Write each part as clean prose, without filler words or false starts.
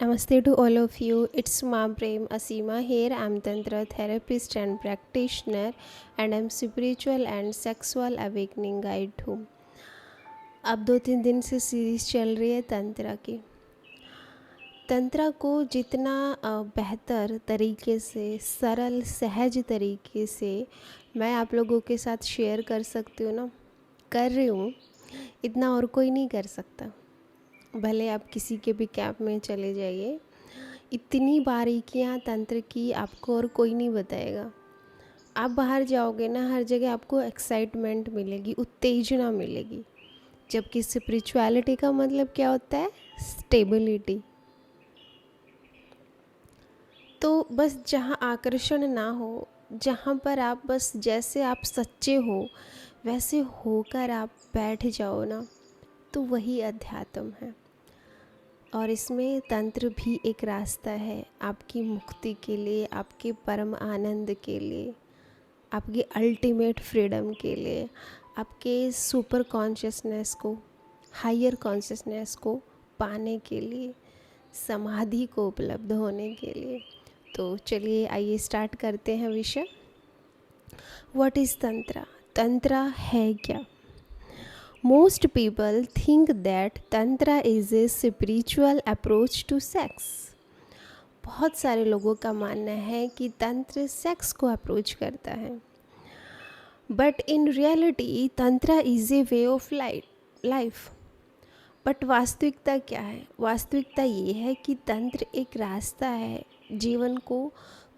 Namaste to all of you. It's Ma Prem Asima here. I'm Tantra therapist and practitioner, and I'm spiritual and sexual awakening guide too. अब 2-3 दिन से series चल रही है तंत्रा की। तंत्रा को जितना बेहतर तरीके से, सरल सहज तरीके से मैं आप लोगों के साथ शेयर कर सकती हूँ ना, कर रही हूँ, इतना और कोई नहीं कर सकता। भले आप किसी के भी कैंप में चले जाइए, इतनी बारीकियां तंत्र की आपको और कोई नहीं बताएगा। आप बाहर जाओगे ना, हर जगह आपको एक्साइटमेंट मिलेगी, उत्तेजना मिलेगी। जबकि स्पिरिचुअलिटी का मतलब क्या होता है? स्टेबिलिटी। तो बस जहाँ आकर्षण ना हो, जहाँ पर आप बस जैसे आप सच्चे हो वैसे होकर आप बैठ जाओ ना, तो वही अध्यात्म है। और इसमें तंत्र भी एक रास्ता है आपकी मुक्ति के लिए, आपके परम आनंद के लिए, आपके अल्टीमेट फ्रीडम के लिए, आपके सुपर कॉन्शियसनेस को, हायर कॉन्शियसनेस को पाने के लिए, समाधि को उपलब्ध होने के लिए। तो चलिए आइए स्टार्ट करते हैं विषय। What is tantra? तंत्रा है क्या? Most people think that tantra is a spiritual approach to sex. बहुत सारे लोगों का मानना है कि तंत्र सेक्स को अप्रोच करता है, but in reality tantra is a way of life. But वास्तविकता क्या है? वास्तविकता ये है कि तंत्र एक रास्ता है जीवन को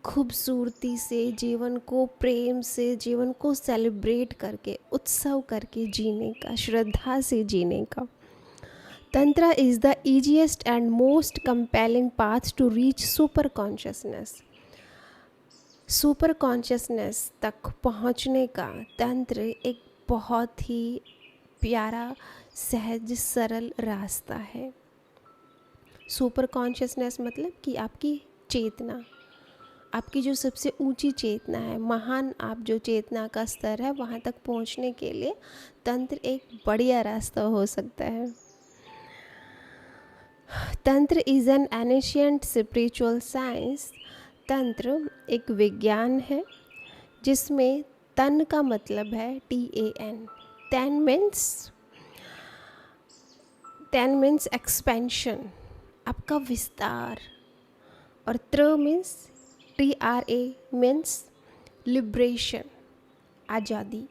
खूबसूरती से, जीवन को प्रेम से, जीवन को सेलिब्रेट करके, उत्सव करके जीने का, श्रद्धा से जीने का। Tantra is the easiest and most compelling path to reach super consciousness. Super consciousness तक पहुंचने का तंत्र एक बहुत ही प्यारा, सहज, सरल रास्ता है। सुपर कॉन्शियसनेस मतलब कि आपकी चेतना, आपकी जो सबसे ऊंची चेतना है, महान आप जो चेतना का स्तर है, वहाँ तक पहुँचने के लिए तंत्र एक बढ़िया रास्ता हो सकता है। Tantra is N ancient spiritual science. तंत्र एक विज्ञान है जिसमें तन का मतलब है TAN। टेन मीन्स एक्सपेंशन, आपका विस्तार, और त्र मीन्स TRA मीन्स लिब्रेशन, आज़ादी।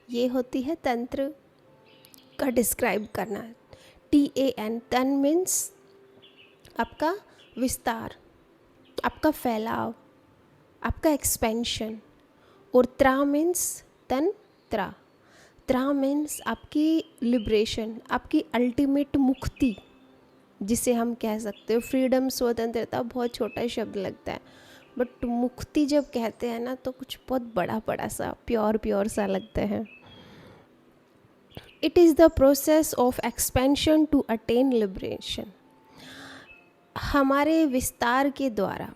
ये होती है तंत्र का डिस्क्राइब करना। TAN, तन मीन्स आपका विस्तार, आपका फैलाव, आपका एक्सपेंशन, और त्रा मीन्स त्रा मीन्स आपकी लिब्रेशन, आपकी अल्टीमेट मुक्ति, जिसे हम कह सकते हो फ्रीडम, स्वतंत्रता बहुत छोटा शब्द लगता है, बट मुक्ति जब कहते हैं ना तो कुछ बहुत बड़ा सा, प्योर सा लगता है। It is the process of expansion to attain liberation. हमारे विस्तार के द्वारा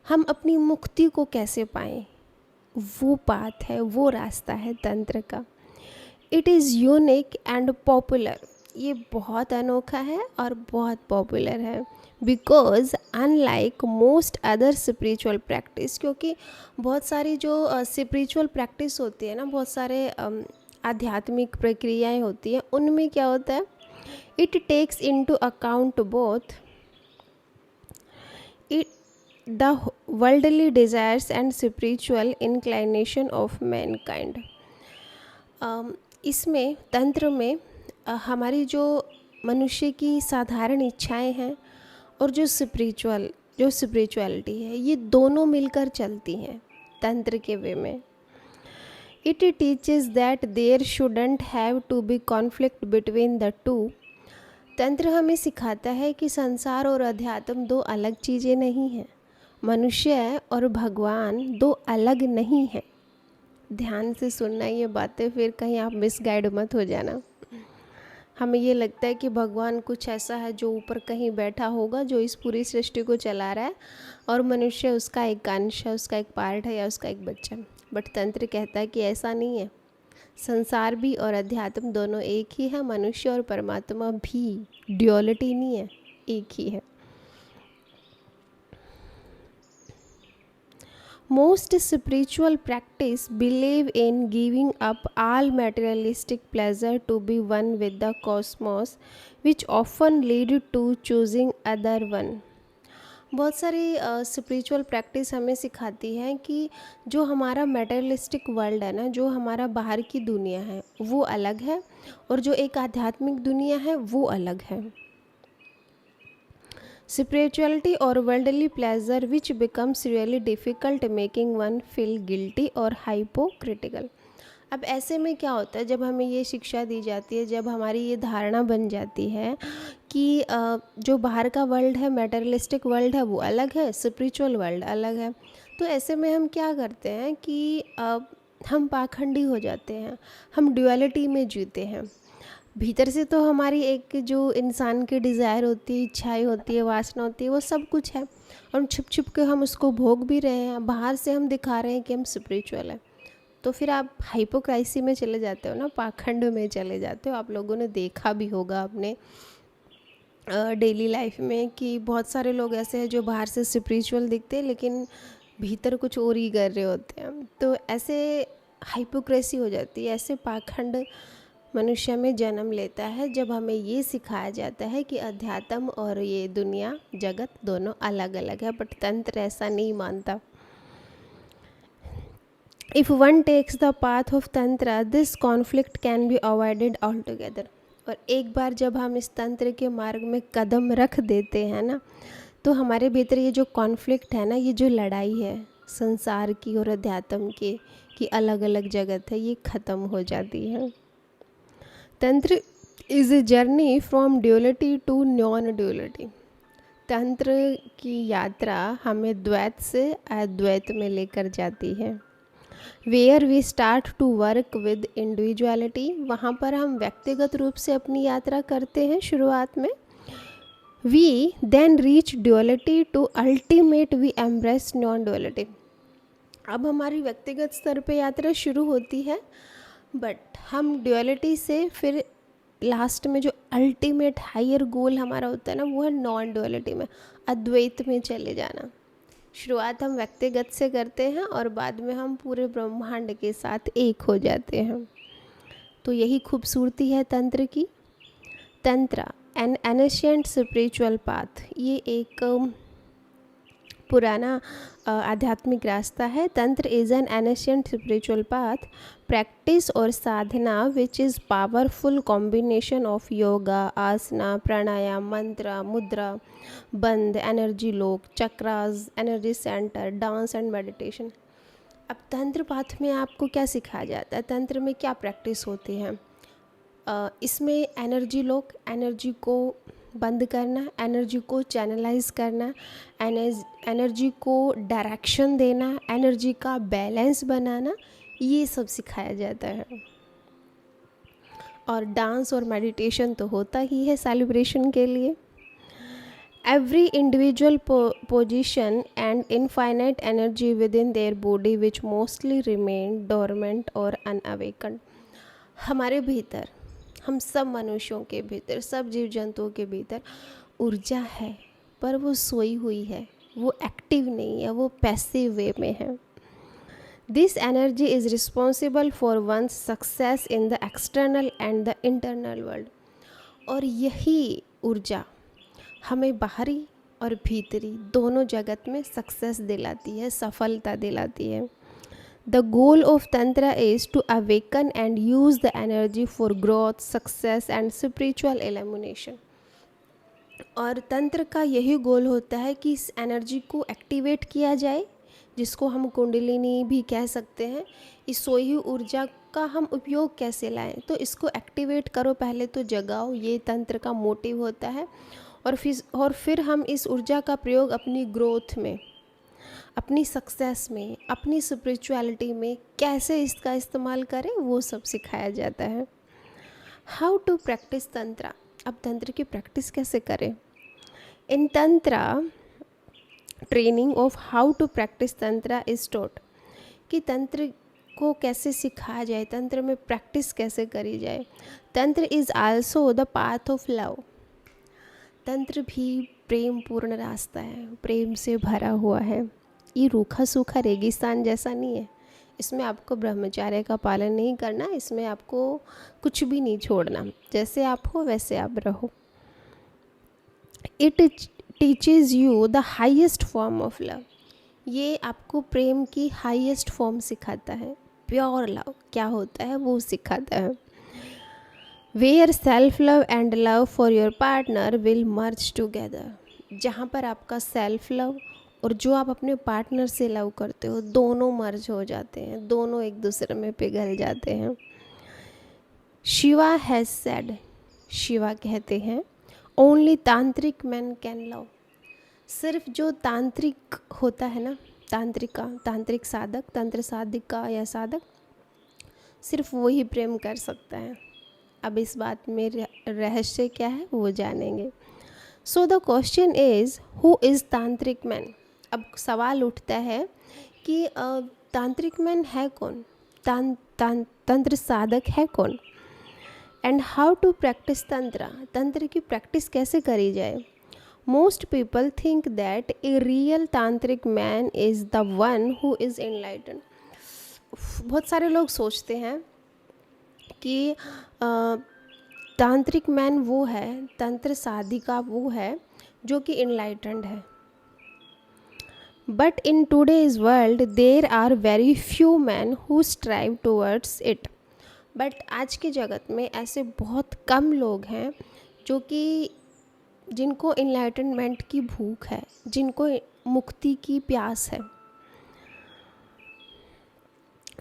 हम अपनी मुक्ति को कैसे पाएं, वो बात है, वो रास्ता है तंत्र का। It is unique and popular. ये बहुत अनोखा है और बहुत पॉपुलर है, because unlike most other spiritual practice. क्योंकि बहुत सारी जो स्पिरिचुअल प्रैक्टिस होती है ना, बहुत सारे आध्यात्मिक प्रक्रियाएं होती हैं, उनमें क्या होता है, it takes into account both the worldly desires and spiritual inclination of mankind. इसमें तंत्र में हमारी जो मनुष्य की साधारण इच्छाएं हैं और जो स्पिरिचुअलिटी है, ये दोनों मिलकर चलती हैं तंत्र के वे में। It teaches that there shouldn't have to be conflict between the two. तंत्र हमें सिखाता है कि संसार और अध्यात्म दो अलग चीज़ें नहीं हैं, मनुष्य और भगवान दो अलग नहीं हैं। ध्यान से सुनना ये बातें, फिर कहीं आप मिसगाइड मत हो जाना। हमें ये लगता है कि भगवान कुछ ऐसा है जो ऊपर कहीं बैठा होगा, जो इस पूरी सृष्टि को चला रहा है, और मनुष्य उसका एक अंश है, उसका एक पार्ट है, या उसका एक बच्चा। बट तंत्र कहता है कि ऐसा नहीं है। संसार भी और अध्यात्म दोनों एक ही है, मनुष्य और परमात्मा भी, ड्यूअलिटी नहीं है। एक ही है। Most spiritual practice believe in giving up all materialistic pleasure to be one with the cosmos, which often lead to choosing other one. बहुत सारी स्पिरिचुअल प्रैक्टिस हमें सिखाती हैं कि जो हमारा मटेरियलिस्टिक वर्ल्ड है ना, जो हमारा बाहर की दुनिया है वो अलग है, और जो एक आध्यात्मिक दुनिया है वो अलग है। स्पिरिचुअलिटी और worldly pleasure which becomes really difficult, making one feel guilty और हाइपोक्रिटिकल। अब ऐसे में क्या होता है, जब हमें ये शिक्षा दी जाती है, जब हमारी ये धारणा बन जाती है कि जो बाहर का वर्ल्ड है, मटेरियलिस्टिक वर्ल्ड है वो अलग है, स्पिरिचुअल वर्ल्ड अलग है, तो ऐसे में हम क्या करते हैं कि हम पाखंडी हो जाते हैं, हम ड्युअलिटी में जीते हैं। भीतर से तो हमारी एक जो इंसान की डिज़ायर होती है, इच्छाएं होती है, वासना होती है, वो सब कुछ है, और छुप छुप के हम उसको भोग भी रहे हैं। बाहर से हम दिखा रहे हैं कि हम स्पिरिचुअल हैं, तो फिर आप हाइपोक्राइसी में चले जाते हो ना, पाखंड में चले जाते हो। आप लोगों ने देखा भी होगा अपने डेली लाइफ में कि बहुत सारे लोग ऐसे हैं जो बाहर से स्पिरिचुअल दिखते हैं लेकिन भीतर कुछ और ही कर रहे होते हैं। तो ऐसे हाइपोक्रेसी हो जाती है, ऐसे पाखंड मनुष्य में जन्म लेता है जब हमें ये सिखाया जाता है कि अध्यात्म और ये दुनिया जगत दोनों अलग अलग है। बट तंत्र ऐसा नहीं मानता। If one takes the path of tantra, this conflict can be avoided all together. और एक बार जब हम इस तंत्र के मार्ग में कदम रख देते हैं ना, तो हमारे भीतर ये जो कॉन्फ्लिक्ट है ना, ये जो लड़ाई है संसार की और अध्यात्म की कि अलग अलग जगत है, ये ख़त्म हो जाती है। Tantra is a journey from duality to non duality. तंत्र की यात्रा हमें द्वैत से अद्वैत में लेकर जाती है। Where we start to work with individuality, वहाँ पर हम व्यक्तिगत रूप से अपनी यात्रा करते हैं शुरुआत में। We then reach duality to ultimate we embrace non duality. अब हमारी व्यक्तिगत स्तर पे यात्रा शुरू होती है, बट हम ड्यूअलिटी से फिर लास्ट में जो अल्टीमेट हायर गोल हमारा होता है ना, वो है नॉन ड्यूअलिटी में, अद्वैत में चले जाना। शुरुआत हम व्यक्तिगत से करते हैं और बाद में हम पूरे ब्रह्मांड के साथ एक हो जाते हैं। तो यही खूबसूरती है तंत्र की। तंत्र एन एनिशिएंट स्पिरिचुअल पाथ, ये एक पुराना आध्यात्मिक रास्ता है। Tantra is an ancient spiritual path, practice और sadhana which is powerful combination of yoga, asana, pranayama, mantra, mudra, bandh, energy lock, chakras, energy centre, dance and meditation. अब तंत्र पाथ में आपको क्या सिखाया जाता है, तंत्र में क्या प्रैक्टिस होती है? इसमें एनर्जी लोक, एनर्जी को बंद करना, एनर्जी को चैनलाइज करना, एनर्जी को डायरेक्शन देना, एनर्जी का बैलेंस बनाना, ये सब सिखाया जाता है। और डांस और मेडिटेशन तो होता ही है सेलिब्रेशन के लिए। Every individual position and infinite energy with in their body which mostly remain dormant और अनअवेकन्ड। हमारे भीतर, हम सब मनुष्यों के भीतर, सब जीव जंतुओं के भीतर ऊर्जा है, पर वो सोई हुई है, वो एक्टिव नहीं है, वो पैसिव वे में है। This energy is responsible for one's success in the external and the internal world. और यही ऊर्जा हमें बाहरी और भीतरी दोनों जगत में सक्सेस दिलाती है, सफलता दिलाती है। The goal of Tantra is to awaken and use the energy for growth, success and spiritual illumination. और तंत्र का यही गोल होता है कि इस एनर्जी को एक्टिवेट किया जाए, जिसको हम कुंडलिनी भी कह सकते हैं। इस सोई हुई ऊर्जा का हम उपयोग कैसे लाएं, तो इसको एक्टिवेट करो, पहले तो जगाओ, ये तंत्र का मोटिव होता है। और फिर हम इस ऊर्जा का प्रयोग अपनी ग्रोथ में, अपनी सक्सेस में, अपनी स्पिरिचुअलिटी में कैसे इसका इस्तेमाल करें, वो सब सिखाया जाता है। हाउ टू प्रैक्टिस तंत्र। अब तंत्र की प्रैक्टिस कैसे करें? In tantra training of how to practice tantra is taught, कि तंत्र को कैसे सिखाया जाए, तंत्र में प्रैक्टिस कैसे करी जाए। तंत्र is also the path of love. तंत्र भी प्रेम पूर्ण रास्ता है, प्रेम से भरा हुआ है। ये रूखा सूखा रेगिस्तान जैसा नहीं है। इसमें आपको ब्रह्मचर्य का पालन नहीं करना, इसमें आपको कुछ भी नहीं छोड़ना, जैसे आप हो वैसे आप रहो। It teaches you the highest form of love. ये आपको प्रेम की हाईएस्ट फॉर्म सिखाता है। प्योर लव क्या होता है वो सिखाता है। Where self love and love for your partner will merge together. जहाँ पर आपका सेल्फ लव और जो आप अपने पार्टनर से लव करते हो दोनों मर्ज हो जाते हैं, दोनों एक दूसरे में पिघल जाते हैं। शिवा हैज़ सेड, शिवा कहते हैं, ओनली तांत्रिक मैन कैन लव। सिर्फ जो तांत्रिक होता है ना, तांत्रिक साधक, तंत्र साधिका या साधक, सिर्फ वही प्रेम कर सकता है। अब इस बात में रहस्य क्या है वो जानेंगे। So the question is who is तांत्रिक मैन। अब सवाल उठता है कि तांत्रिक मैन है कौन, तंत्र साधक है कौन, एंड हाउ टू प्रैक्टिस तंत्र, तंत्र की प्रैक्टिस कैसे करी जाए। Most people think that a real tantric man is the one who is enlighten. बहुत सारे लोग सोचते हैं कि तांत्रिक मैन वो है, तंत्र साधिका वो है जो कि इनलाइटेंड है। But in today's world there are very few man who strive towards it. But आज के जगत में ऐसे बहुत कम लोग हैं जो कि जिनको इनलाइटनमेंट की भूख है, जिनको मुक्ति की प्यास है।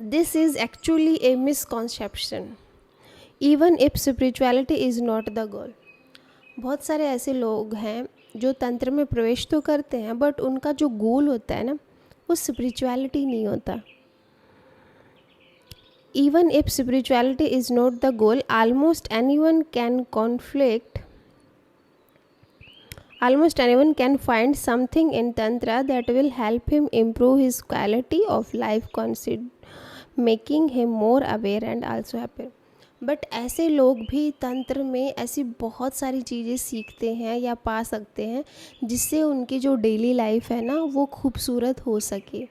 This is actually A misconception even if spirituality is not the goal. बहुत सारे ऐसे लोग हैं जो तंत्र में प्रवेश तो करते हैं बट उनका जो गोल होता है ना वो स्पिरिचुअलिटी नहीं होता। Even if spirituality is not the goal, almost anyone can find something in tantra that will help him improve his quality of life, making him more aware and also happier. But ऐसे लोग भी तंत्र में ऐसी बहुत सारी चीज़ें सीखते हैं या पा सकते हैं जिससे उनकी जो डेली लाइफ है ना वो खूबसूरत हो सके,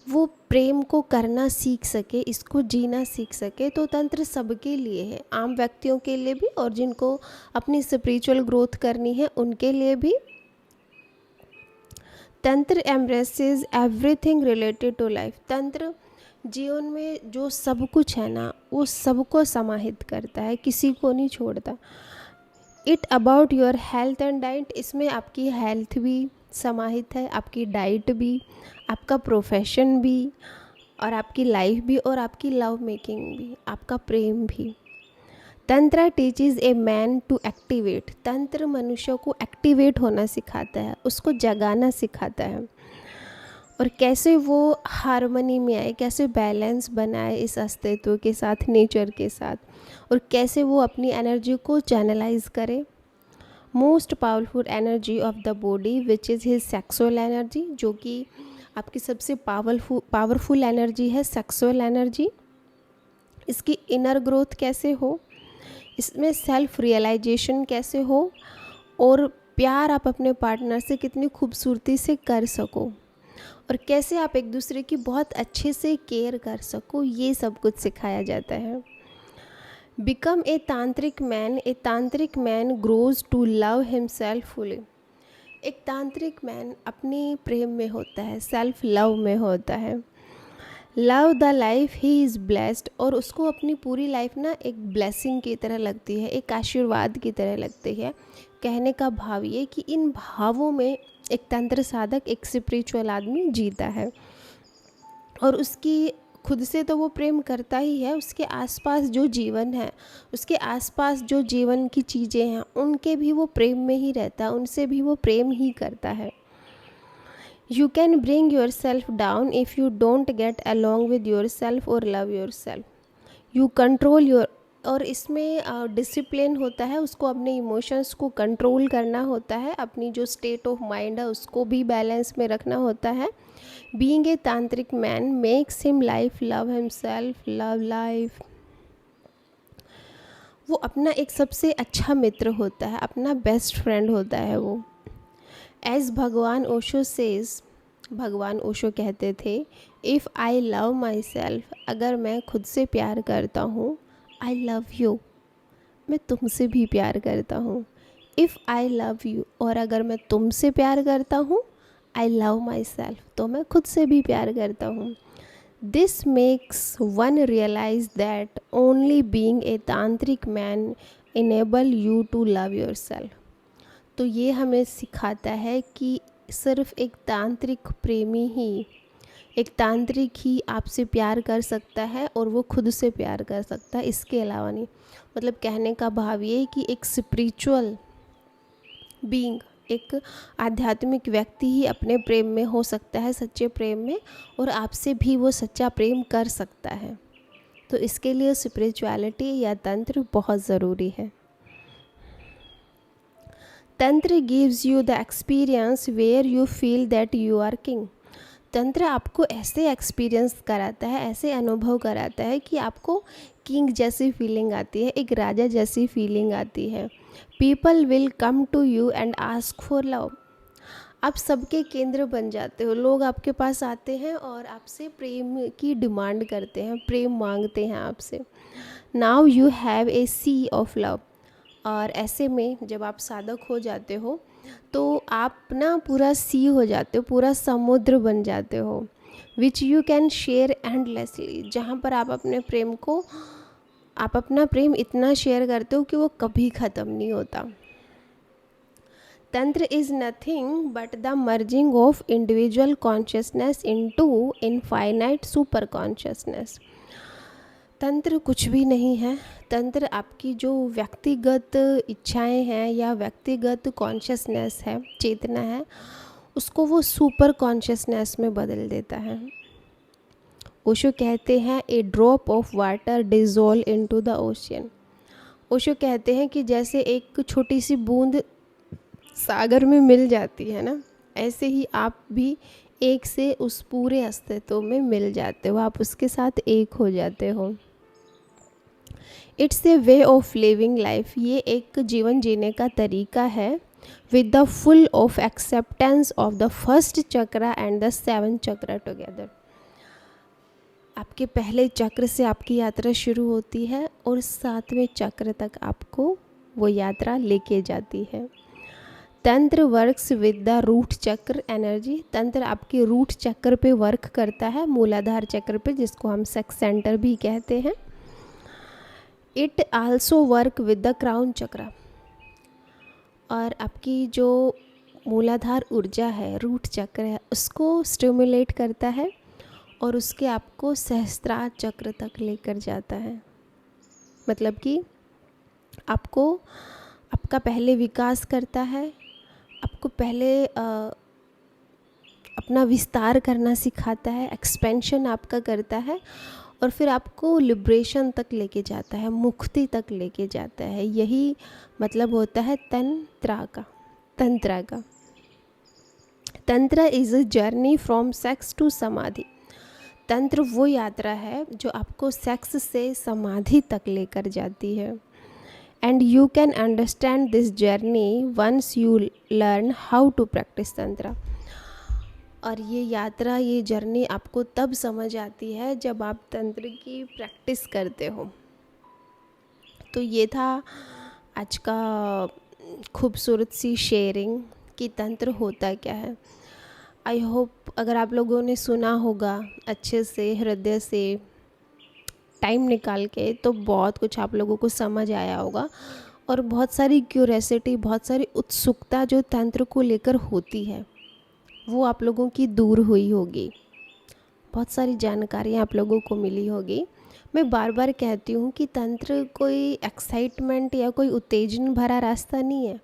वो प्रेम को करना सीख सके, इसको जीना सीख सके। तो तंत्र सबके लिए है, आम व्यक्तियों के लिए भी और जिनको अपनी स्पिरिचुअल ग्रोथ करनी है उनके लिए भी। Tantra embraces everything related to life. तंत्र जीवन में जो सब कुछ है ना वो सबको समाहित करता है, किसी को नहीं छोड़ता। It about your health and diet. इसमें आपकी हेल्थ भी समाहित है, आपकी डाइट भी, आपका प्रोफेशन भी, और आपकी लाइफ भी, और आपकी लव मेकिंग भी, आपका प्रेम भी। Tantra teaches a man to activate. तंत्र मनुष्य को एक्टिवेट होना सिखाता है, उसको जगाना सिखाता है, और कैसे वो हार्मनी में आए, कैसे बैलेंस बनाए इस अस्तित्व के साथ, नेचर के साथ, और कैसे वो अपनी एनर्जी को चैनलाइज करे। Most powerful energy of the body which is his sexual energy. जो कि आपकी सबसे पावरफुल एनर्जी है, सेक्सुअल एनर्जी। इसकी इनर ग्रोथ कैसे हो, इसमें सेल्फ रियलाइजेशन कैसे हो, और प्यार आप अपने पार्टनर से कितनी खूबसूरती से कर सको, और कैसे आप एक दूसरे की बहुत अच्छे से केयर कर सको, ये सब कुछ सिखाया जाता है। Become a tantric man grows to love himself fully. एक तांत्रिक मैन अपने प्रेम में होता है, सेल्फ लव में होता है। Love the life he is blessed. और उसको अपनी पूरी लाइफ ना एक ब्लेसिंग की तरह लगती है, एक आशीर्वाद की तरह लगती है। कहने का भाव ये कि इन भावों में एक तंत्र साधक, एक स्पिरिचुअल आदमी जीता है, और उसकी खुद से तो वो प्रेम करता ही है, उसके आसपास जो जीवन है, उसके आसपास जो जीवन की चीज़ें हैं उनके भी वो प्रेम में ही रहता है, उनसे भी वो प्रेम ही करता है। You can bring yourself down if you don't get along with yourself और love yourself. You control your, और इसमें डिसिप्लिन होता है, उसको अपने इमोशंस को कंट्रोल करना होता है, अपनी जो स्टेट ऑफ माइंड है उसको भी बैलेंस में रखना होता है। Being a tantric man makes him life love himself, love life. वो अपना एक सबसे अच्छा मित्र होता है, अपना बेस्ट फ्रेंड होता है वो। एज भगवान ओशो सेज, भगवान ओशो कहते थे, if I love my self, अगर मैं खुद से प्यार करता हूँ, आई लव यू, मैं तुमसे भी प्यार करता हूँ। इफ़ आई लव यू, और अगर मैं तुमसे प्यार करता हूँ, आई लव माई सेल्फ, तो मैं खुद से भी प्यार करता हूँ। This makes one realise that only being a tantric man enable you to love yourself. तो ये हमें सिखाता है कि सिर्फ एक तांत्रिक प्रेमी ही, एक तांत्रिक ही आपसे प्यार कर सकता है और वो खुद से प्यार कर सकता है, इसके अलावा नहीं। मतलब कहने का भाव ये है कि एक स्पिरिचुअल बीइंग, एक आध्यात्मिक व्यक्ति ही अपने प्रेम में हो सकता है, सच्चे प्रेम में, और आपसे भी वो सच्चा प्रेम कर सकता है। तो इसके लिए स्पिरिचुअलिटी या तंत्र बहुत ज़रूरी है। Tantra gives you the experience where you feel that you are king. तंत्र आपको ऐसे एक्सपीरियंस कराता है, ऐसे अनुभव कराता है कि आपको किंग जैसी फीलिंग आती है, एक राजा जैसी फीलिंग आती है। People will come to you and ask for love. आप सबके केंद्र बन जाते हो, लोग आपके पास आते हैं और आपसे प्रेम की डिमांड करते हैं, प्रेम मांगते हैं आपसे। Now you have a sea of love. और ऐसे में जब आप साधक हो जाते हो तो आप ना पूरा सी हो जाते हो, पूरा समुद्र बन जाते हो, which you can share endlessly, जहाँ पर आप अपने प्रेम को, आप अपना प्रेम इतना शेयर करते हो कि वो कभी ख़त्म नहीं होता। तंत्र is nothing but the merging of individual consciousness into infinite super consciousness. तंत्र कुछ भी नहीं है। तंत्र आपकी जो व्यक्तिगत इच्छाएं हैं या व्यक्तिगत कॉन्शियसनेस है, चेतना है, उसको वो सुपर कॉन्शियसनेस में बदल देता है। ओशो कहते हैं a drop of water dissolve into the ocean. Osho कहते हैं कि जैसे एक छोटी सी बूंद सागर में मिल जाती है ना, ऐसे ही आप भी एक से उस पूरे अस्तित्व में मिल जाते हो, आप उसके साथ एक हो जाते हो। It's a way of living life, ये एक जीवन जीने का तरीका है। With the full of acceptance of the first चक्र एंड द 7 चक्र टुगेदर। आपके पहले चक्र से आपकी यात्रा शुरू होती है और 7वें चक्र तक आपको वो यात्रा लेके जाती है। तंत्र वर्क्स विद द रूट चक्र एनर्जी। तंत्र आपके रूट चक्र पे वर्क करता है, मूलाधार चक्र पे, जिसको हम सेक्स सेंटर भी कहते हैं। It also work with the crown चक्र। और आपकी जो मूलाधार ऊर्जा है, रूट चक्र है, उसको स्टिमुलेट करता है और उसके आपको सहस्त्रार चक्र तक लेकर जाता है। मतलब कि आपको आपका पहले विकास करता है, आपको पहले अपना विस्तार करना सिखाता है, एक्सपेंशन आपका करता है, और फिर आपको लिब्रेशन तक लेके जाता है, मुक्ति तक लेके जाता है। यही मतलब होता है तंत्रा का। Tantra is a journey from sex to samadhi. तंत्र वो यात्रा है जो आपको सेक्स से समाधि तक लेकर जाती है। And you can understand this journey once you learn how to practice tantra. और ये यात्रा, ये जर्नी आपको तब समझ आती है जब आप तंत्र की प्रैक्टिस करते हो। तो ये था आज का खूबसूरत सी शेयरिंग कि तंत्र होता क्या है। आई होप अगर आप लोगों ने सुना होगा अच्छे से, हृदय से, टाइम निकाल के, तो बहुत कुछ आप लोगों को समझ आया होगा। और बहुत सारी क्यूरियोसिटी, बहुत सारी उत्सुकता जो तंत्र को लेकर होती है, वो आप लोगों की दूर हुई होगी। बहुत सारी जानकारियाँ आप लोगों को मिली होगी। मैं बार बार कहती हूँ कि तंत्र कोई एक्साइटमेंट या कोई उत्तेजन भरा रास्ता नहीं है।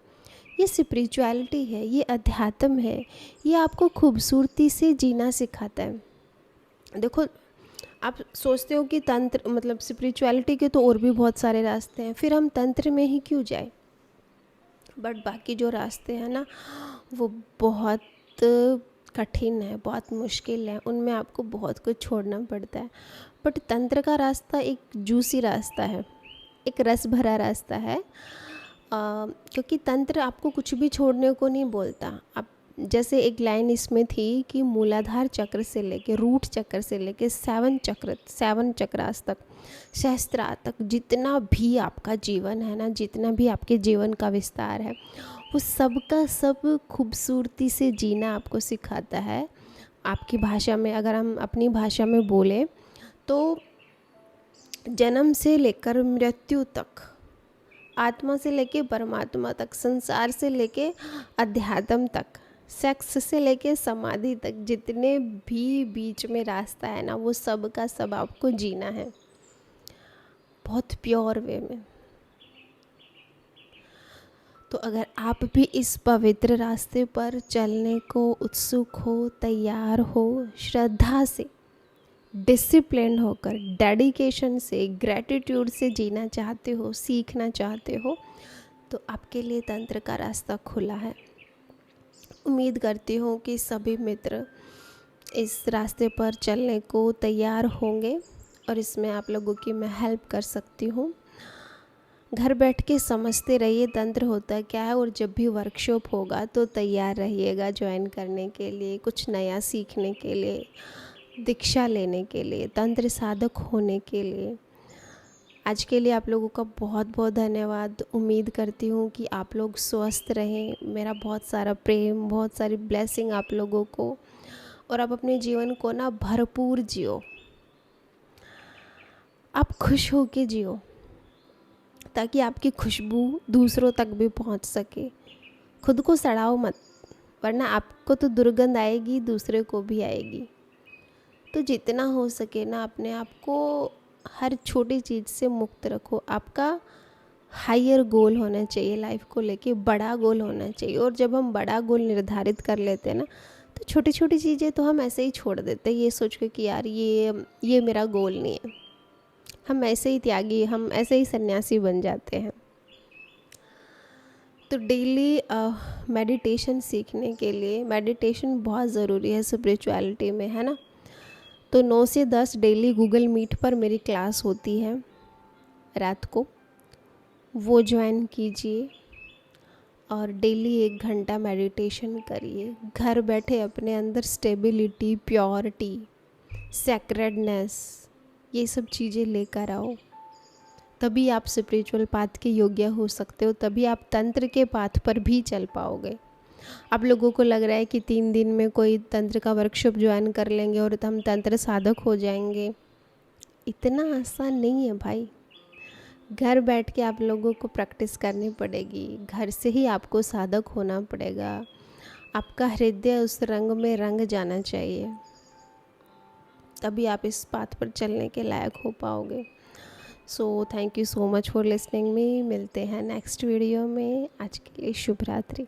ये स्पिरिचुअलिटी है, ये अध्यात्म है, ये आपको खूबसूरती से जीना सिखाता है। देखो, आप सोचते हो कि तंत्र मतलब स्पिरिचुअलिटी के तो और भी बहुत सारे रास्ते हैं, फिर हम तंत्र में ही क्यों जाए। बट बाकी जो रास्ते हैं ना, वो बहुत कठिन है, बहुत मुश्किल है, उनमें आपको बहुत कुछ छोड़ना पड़ता है। बट तंत्र का रास्ता एक जूसी रास्ता है, एक रस भरा रास्ता है, क्योंकि तंत्र आपको कुछ भी छोड़ने को नहीं बोलता। आप जैसे एक लाइन इसमें थी कि मूलाधार चक्र से लेके रूट चक्र से लेके 7 चक्रास तक, सहस्त्रार तक, जितना भी आपका जीवन है ना, जितना भी आपके जीवन का विस्तार है, वो सब का सब खूबसूरती से जीना आपको सिखाता है। आपकी भाषा में, अगर हम अपनी भाषा में बोलें तो जन्म से लेकर मृत्यु तक, आत्मा से लेके परमात्मा तक, संसार से लेके अध्यात्म तक, सेक्स से लेके समाधि तक, जितने भी बीच में रास्ता है ना, वो सब का सब आपको जीना है बहुत प्योर वे में। तो अगर आप भी इस पवित्र रास्ते पर चलने को उत्सुक हो, तैयार हो, श्रद्धा से, डिसिप्लिन होकर, डेडिकेशन से, ग्रैटिट्यूड से जीना चाहते हो, सीखना चाहते हो, तो आपके लिए तंत्र का रास्ता खुला है। उम्मीद करती हूँ कि सभी मित्र इस रास्ते पर चलने को तैयार होंगे और इसमें आप लोगों की मैं हेल्प कर सकती हूँ। घर बैठ के समझते रहिए तंत्र होता क्या है, और जब भी वर्कशॉप होगा तो तैयार रहिएगा ज्वाइन करने के लिए, कुछ नया सीखने के लिए, दीक्षा लेने के लिए, तंत्र साधक होने के लिए। आज के लिए आप लोगों का बहुत बहुत धन्यवाद। उम्मीद करती हूँ कि आप लोग स्वस्थ रहें। मेरा बहुत सारा प्रेम, बहुत सारी ब्लेसिंग आप लोगों को, और आप अपने जीवन को ना भरपूर जियो, आप खुश हो के जियो, ताकि आपकी खुशबू दूसरों तक भी पहुँच सके। खुद को सड़ाओ मत, वरना आपको तो दुर्गंध आएगी, दूसरे को भी आएगी। तो जितना हो सके ना अपने आप को हर छोटी चीज़ से मुक्त रखो। आपका हायर गोल होना चाहिए लाइफ को लेके, बड़ा गोल होना चाहिए। और जब हम बड़ा गोल निर्धारित कर लेते हैं ना, तो छोटी छोटी चीज़ें तो हम ऐसे ही छोड़ देते हैं, ये सोच के कि यार ये मेरा गोल नहीं है। हम ऐसे ही त्यागी, हम ऐसे ही सन्यासी बन जाते हैं। तो डेली मेडिटेशन सीखने के लिए, मेडिटेशन बहुत ज़रूरी है स्पिरिचुअलिटी में, है ना। तो 9 से 10 डेली गूगल मीट पर मेरी क्लास होती है रात को, वो ज्वाइन कीजिए और डेली 1 घंटा मेडिटेशन करिए। घर बैठे अपने अंदर स्टेबिलिटी, प्योरिटी, सैक्रेडनेस, ये सब चीज़ें लेकर आओ। तभी आप स्पिरिचुअल पाथ के योग्य हो सकते हो, तभी आप तंत्र के पाथ पर भी चल पाओगे। आप लोगों को लग रहा है कि 3 दिन में कोई तंत्र का वर्कशॉप ज्वाइन कर लेंगे और हम तंत्र साधक हो जाएंगे। इतना आसान नहीं है भाई। घर बैठ के आप लोगों को प्रैक्टिस करनी पड़ेगी, घर से ही आपको साधक होना पड़ेगा। आपका हृदय उस रंग में रंग जाना चाहिए, तभी आप इस पाथ पर चलने के लायक हो पाओगे। So thank you so much for listening me. मिलते हैं नेक्स्ट वीडियो में। आज के लिए शुभ रात्रि।